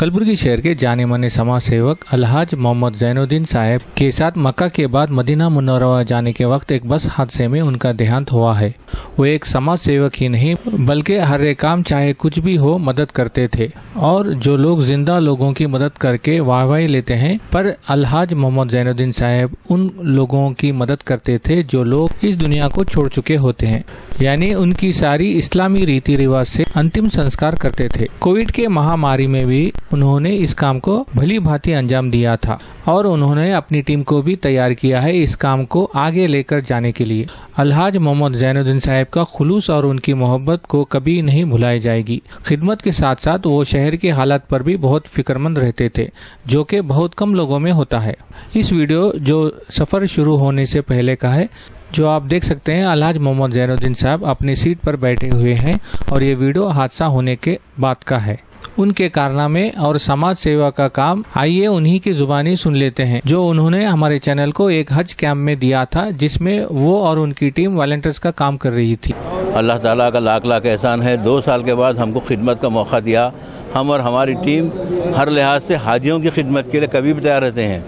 कलबुर्गी शहर के जाने माने समाज सेवक अलहाज मोहम्मद जैनुद्दीन साहब के साथ मक्का के बाद मदीना मुनव्वरा जाने के वक्त एक बस हादसे में उनका देहांत हुआ है। वो एक समाज सेवक ही नहीं बल्कि हर एक काम चाहे कुछ भी हो मदद करते थे और जो लोग जिंदा लोगों की मदद करके वाहवाही लेते हैं, पर अलहाज मोहम्मद जैनुद्दीन साहब उन लोगों की मदद करते थे जो लोग इस दुनिया को छोड़ चुके होते हैं, यानी उनकी सारी इस्लामी रीति रिवाज से अंतिम संस्कार करते थे। कोविड के महामारी में भी उन्होंने इस काम को भली भांति अंजाम दिया था और उन्होंने अपनी टीम को भी तैयार किया है इस काम को आगे लेकर जाने के लिए। अलहाज मोहम्मद जैनुद्दीन साहब का खुलूस और उनकी मोहब्बत को कभी नहीं भुलाई जाएगी। खिदमत के साथ साथ वो शहर के हालात पर भी बहुत फिक्रमंद रहते थे, जो कि बहुत कम लोगों में होता है। इस वीडियो जो सफर शुरू होने से पहले का है, जो आप देख सकते हैं, अलहाज मोहम्मद जैनुद्दीन साहब अपनी सीट पर बैठे हुए हैं और ये वीडियो हादसा होने के बाद का है। उनके कारनामे और समाज सेवा का काम आइए उन्हीं की जुबानी सुन लेते हैं, जो उन्होंने हमारे चैनल को एक हज कैंप में दिया था, जिसमें वो और उनकी टीम वॉलंटियर्स का काम कर रही थी। अल्लाह ताला का लाख लाख एहसान है। 2 साल के बाद हमको खिदमत का मौका दिया। हम और हमारी टीम हर लिहाज से हाजियों की खिदमत के लिए कभी भी तैयार रहते हैं।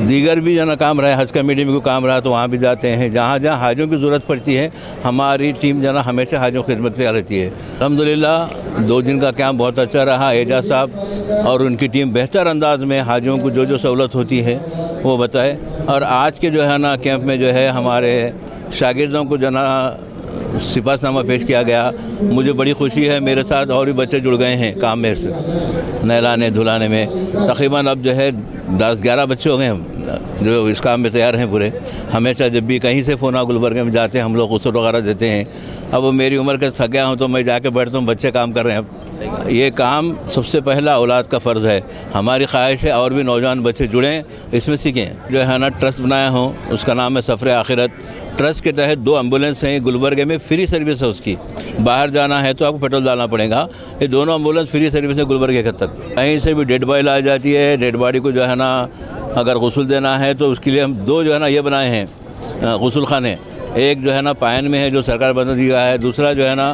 दीगर भी जना काम रहे, हज कमेटी में कोई काम रहा तो वहाँ भी जाते हैं। जहाँ जहाँ हाजियों की ज़रूरत पड़ती है हमारी टीम जना हमेशा हाजियों की खिदमत तैयार रहती है। अल्हम्दुलिल्लाह 2 दिन का कैंप बहुत अच्छा रहा। एजाज साहब और उनकी टीम बेहतर अंदाज में हाजियों को जो सहूलत होती है वो बताए। और आज के जो है ना कैंप में जो है हमारे शागिर्दों को जना सिफारिशनामा पेश किया गया। मुझे बड़ी खुशी है, मेरे साथ और भी बच्चे जुड़ गए हैं काम में से नहलाने धुलाने में। तकरीबन अब जो है 10-11 बच्चे हो गए हैं जो इस काम में तैयार हैं पूरे। हमेशा जब भी कहीं से फ़ोना गुलबर्ग में जाते हैं हम लोग गुस्ल वगैरह देते हैं। अब वो मेरी उम्र के थक गया हूँ तो मैं जाके बैठता हूँ, बच्चे काम कर रहे हैं। अब ये काम सबसे पहला औलाद का फ़र्ज़ है। हमारी ख्वाहिश है और भी नौजवान बच्चे जुड़ें, इसमें सीखें। जो है ना ट्रस्ट बनाया हूँ, उसका नाम है सफ़र आखिरत। ट्रस्ट के तहत 2 एम्बुलेंस हैं गुलबर्ग में, फ्री सर्विस है उसकी। बाहर जाना है तो आपको पेट्रोल डालना पड़ेगा। ये दोनों एम्बुलेंस फ्री सर्विस है गुलबर्ग तक। कहीं से भी डेड बॉडी लाई जाती है। डेड बॉडी को जो है ना अगर गुस्ल देना है तो उसके लिए हम 2 जो है ना ये बनाए हैं गुस्ल खाने। एक जो है ना पायन में है जो सरकार बना दिया है, दूसरा जो है ना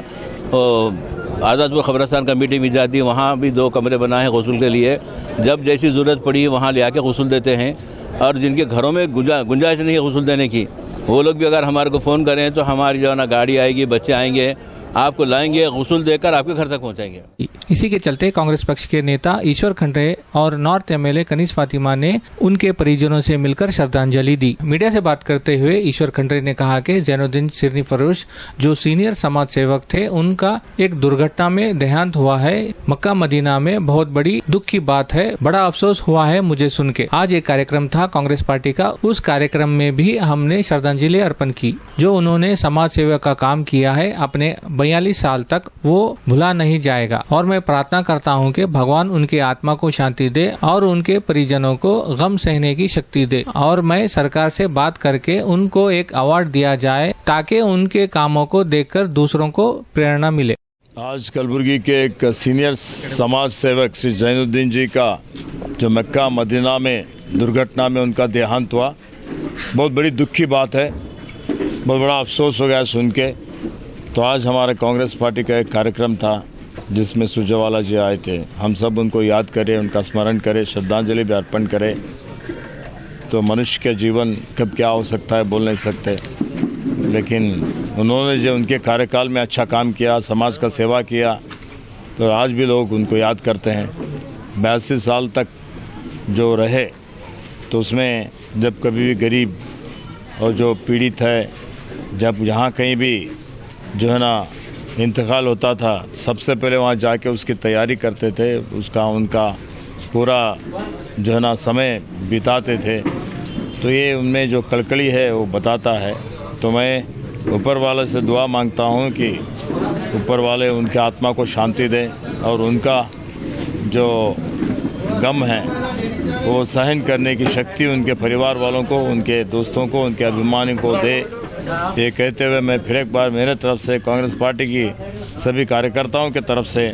आज़ादपुर खबरस्तान कमेटी में जाती है, वहाँ भी 2 कमरे बनाए हैं गुस्ल के लिए। जब जैसी ज़रूरत पड़ी वहाँ ले आके गुस्ल देते हैं। और जिनके घरों में गुंजाइश नहीं है गुस्ल देने की, वो लोग भी अगर हमारे को फ़ोन करें तो हमारी जो है ना गाड़ी आएगी, बच्चे आएंगे, आपको लाएंगे, गुस्ल देकर आपके घर तक पहुंचाएंगे। इसी के चलते कांग्रेस पक्ष के नेता ईश्वर खंडरे और नॉर्थ एमएलए कनीज फातिमा ने उनके परिजनों से मिलकर श्रद्धांजलि दी। मीडिया से बात करते हुए ईश्वर खंडरे ने कहा कि जैनुद्दीन सिरनी फरोश जो सीनियर समाज सेवक थे, उनका एक दुर्घटना में देहांत हुआ है। मक्का मदीना में बहुत बड़ी दुख की बात है। बड़ा अफसोस हुआ है मुझे सुन के। आज एक कार्यक्रम था कांग्रेस पार्टी का, उस कार्यक्रम में भी हमने श्रद्धांजलि अर्पण की। जो उन्होंने समाज सेवा का काम किया है अपने 42 साल तक, वो भुला नहीं जाएगा। और मैं प्रार्थना करता हूं कि भगवान उनकी आत्मा को शांति दे और उनके परिजनों को गम सहने की शक्ति दे। और मैं सरकार से बात करके उनको एक अवार्ड दिया जाए ताकि उनके कामों को देखकर दूसरों को प्रेरणा मिले। आज कलबुर्गी के एक सीनियर समाज सेवक श्री जैनुद्दीन जी का जो मक्का मदीना में दुर्घटना में उनका देहांत हुआ, बहुत बड़ी दुख की बात है। बहुत बड़ा अफसोस हो गया सुन के। तो आज हमारे कांग्रेस पार्टी का एक कार्यक्रम था जिसमें सुरजेवाला जी आए थे। हम सब उनको याद करें, उनका स्मरण करें, श्रद्धांजलि भी अर्पण करें। तो मनुष्य के जीवन कब क्या हो सकता है बोल नहीं सकते, लेकिन उन्होंने जो उनके कार्यकाल में अच्छा काम किया, समाज का सेवा किया, तो आज भी लोग उनको याद करते हैं। 82 साल तक जो रहे, तो उसमें जब कभी भी गरीब और जो पीड़ित है, जब यहाँ कहीं भी जो है ना इंतकाल होता था, सबसे पहले वहाँ जाके उसकी तैयारी करते थे, उसका उनका पूरा जो है ना समय बिताते थे। तो ये उनमें जो कड़कड़ी है वो बताता है। तो मैं ऊपर वाले से दुआ मांगता हूँ कि ऊपर वाले उनके आत्मा को शांति दें और उनका जो गम है वो सहन करने की शक्ति उनके परिवार वालों को, उनके दोस्तों को, उनके अभिमानी को दे। ये कहते हुए मैं फिर एक बार मेरे तरफ से कांग्रेस पार्टी की सभी कार्यकर्ताओं के तरफ से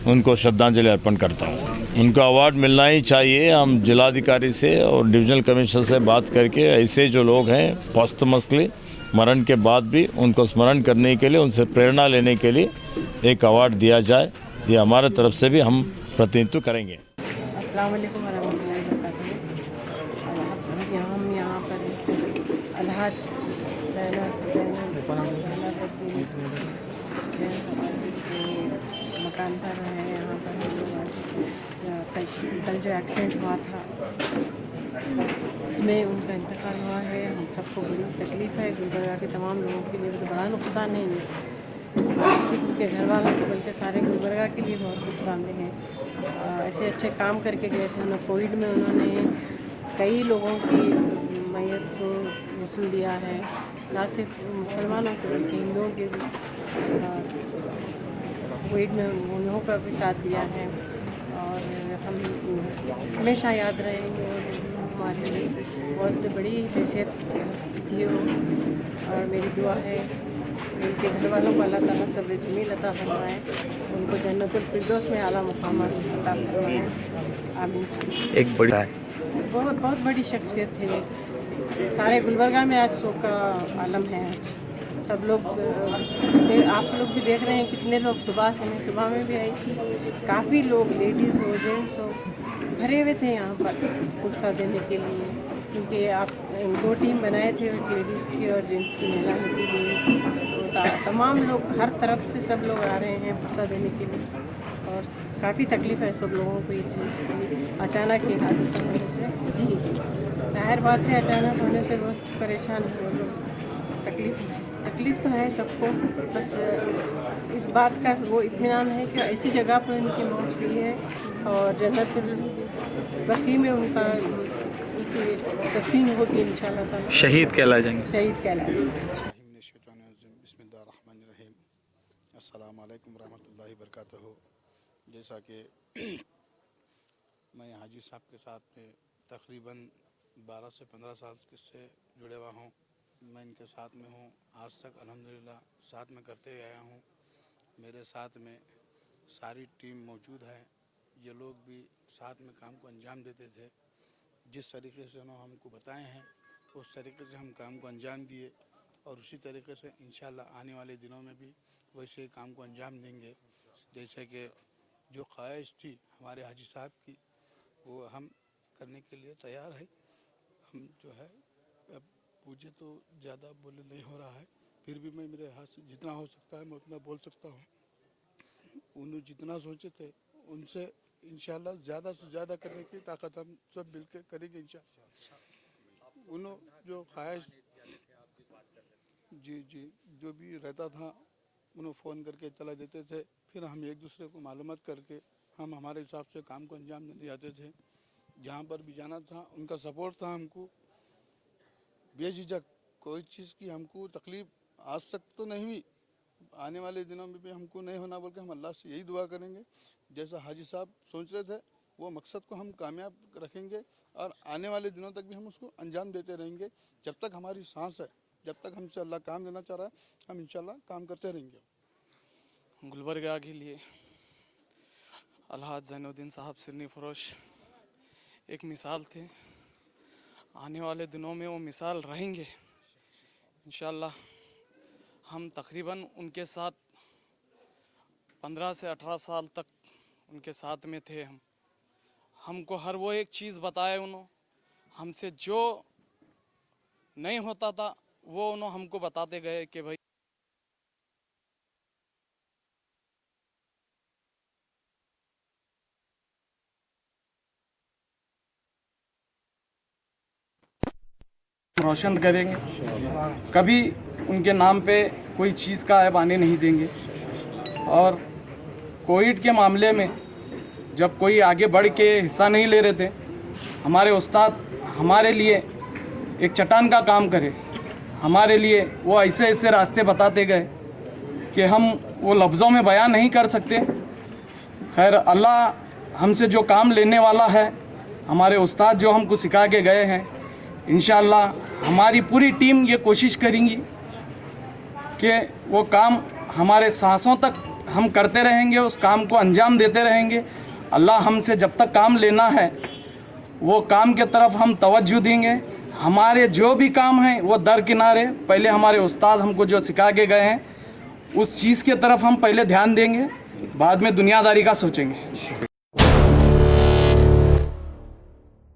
उनको श्रद्धांजलि अर्पण करता हूँ। उनको अवार्ड मिलना ही चाहिए। हम जिलाधिकारी से और डिविजनल कमिश्नर से बात करके ऐसे जो लोग हैं पोस्टमसली मरण के बाद भी उनको स्मरण करने के लिए, उनसे प्रेरणा लेने के लिए एक अवार्ड दिया जाए ये हमारे तरफ से भी हम प्रतिनिधित्व करेंगे। अस्सलाम वालेकुम वरहमतुल्लाहि वबरकातुहू। हम यहाँ पर अलहाज मकान पर हैं। यहाँ पर कल जो एक्सीडेंट हुआ था उसमें उनका इंतकाल हुआ है। हम सबको बड़ी तकलीफ़ है। गुलबर्गा के तमाम लोगों के लिए तो बड़ा नुकसान है, उनके घर वालों को बल्कि सारे गुलबर्गा के लिए बहुत नुकसानदेह है। ऐसे अच्छे काम करके गए थे। उन्होंने कोविड में उन्होंने कई लोगों की मैयत को वसूल दिया है, ना सिर्फ मुसलमानों के बल्कि हिंदुओं के भी। कोविड में उन्हों का भी साथ दिया है और हम हमेशा याद रहेंगे और हमारे लिए बहुत बड़ी हैसियत की स्थिति हो। और मेरी दुआ है उनके घर वालों को अल्लाह ताला सब्र जमील अता फरमाए, उनको जन्नतुल फिरदौस में आला मकाम अता फरमाए। आमीन। एक बड़ी बहुत बड़ी शख्सियत थे। सारे गुलबर्गा में आज शोक का आलम है। आज सब लोग आप लोग भी देख रहे हैं कितने लोग सुबह में भी आई थी। काफ़ी लोग लेडीज़ हो जेंट्स हो भरे हुए थे यहाँ पर पुरसा देने के लिए, क्योंकि आप 2 टीम बनाए थे, एक लेडीज़ की और जेंट्स की मेला के लिए। तो तमाम लोग हर तरफ से सब लोग आ रहे हैं पुरसा देने के लिए और काफ़ी तकलीफ़ है सब लोगों को ये चीज़ अचानक ही हादसा होने से। जी जाहिर बात है अचानक होने से बहुत परेशान है वो लोग। तकलीफ़ तो है सबको, बस इस बात का वो इत्मीनान है कि ऐसी जगह पर उनकी मौत हुई है और जन्नतुल बक़ी में उनकी दफीन होगी इंशाअल्लाह ताला। शहीद कहला जाएंगे। शहीद कहलाएंगे। बिस्मिल्लाहिर्रहमानिर्रहीम। अस्सलाम वालेकुम रहमतुल्लाहि वबरकातुहू। जैसा कि मैं हाजी साहब के साथ में तकरीबन 12 से 15 साल से जुड़े हुआ हूँ। मैं इनके साथ में हूँ आज तक अल्हम्दुलिल्लाह साथ में करते आया हूँ। मेरे साथ में सारी टीम मौजूद है। ये लोग भी साथ में काम को अंजाम देते थे। जिस तरीके से उन्होंने हमको बताए हैं उस तरीके से हम काम को अंजाम दिए और उसी तरीके से इंशाअल्लाह आने वाले दिनों में भी वैसे ही काम को अंजाम देंगे। जैसे कि जो ख्वाहिश थी हमारे हाजी साहब की वो हम करने के लिए तैयार है। हम जो है अब मुझे तो ज़्यादा बोले नहीं हो रहा है, फिर भी मैं मेरे हाथ से जितना हो सकता है मैं उतना बोल सकता हूँ। उन्होंने जितना सोचे थे उनसे इंशाअल्लाह ज़्यादा से ज़्यादा करने की ताकत हम सब मिलकर करेंगे इंशाअल्लाह। उन्होंने जो ख्वाहिश जी जो भी रहता था उन्हें फ़ोन करके इत्तला देते थे, फिर हम एक दूसरे को मालूमात करके हम हमारे हिसाब से काम को अंजाम देने जाते थे। जहाँ पर भी जाना था उनका सपोर्ट था। हमको बेझिझक कोई चीज़ की हमको तकलीफ़ आज तक तो नहीं हुई, आने वाले दिनों में भी हमको नहीं होना बोल के हम अल्लाह से यही दुआ करेंगे। जैसा हाजी साहब सोच रहे थे वो मकसद को हम कामयाब रखेंगे और आने वाले दिनों तक भी हम उसको अंजाम देते रहेंगे। जब तक हमारी सांस है, जब तक हमसे अल्लाह काम देना चाह रहा है, हम इंशाल्लाह काम करते रहेंगे। गुलबर्गा के लिए अलहाज ज़ैनुद्दीन साहब सिरनी फरोश एक मिसाल थे। आने वाले दिनों में वो मिसाल रहेंगे इंशाअल्लाह। हम तकरीबन उनके साथ 15 से 18 साल तक उनके साथ में थे। हमको हर वो एक चीज़ बताए उन्होंने, हमसे जो नहीं होता था वो उन्होंने हमको बताते गए कि भाई रोशन करेंगे, कभी उनके नाम पे कोई चीज़ का ऐब आने नहीं देंगे। और कोविड के मामले में जब कोई आगे बढ़ के हिस्सा नहीं ले रहे थे, हमारे उस्ताद हमारे लिए एक चट्टान का काम करे। हमारे लिए वो ऐसे ऐसे रास्ते बताते गए कि हम वो लफ्ज़ों में बयान नहीं कर सकते। खैर अल्लाह हमसे जो काम लेने वाला है, हमारे उस्ताद जो हमको सिखा के गए हैं, इंशाअल्लाह हमारी पूरी टीम ये कोशिश करेंगी कि वो काम हमारे सांसों तक हम करते रहेंगे, उस काम को अंजाम देते रहेंगे। अल्लाह हमसे जब तक काम लेना है वो काम के तरफ हम तवज्जो देंगे। हमारे जो भी काम हैं वो दरकिनारे, पहले हमारे उस्ताद हमको जो सिखा के गए हैं उस चीज़ के तरफ हम पहले ध्यान देंगे। बाद में दुनियादारी का सोचेंगे।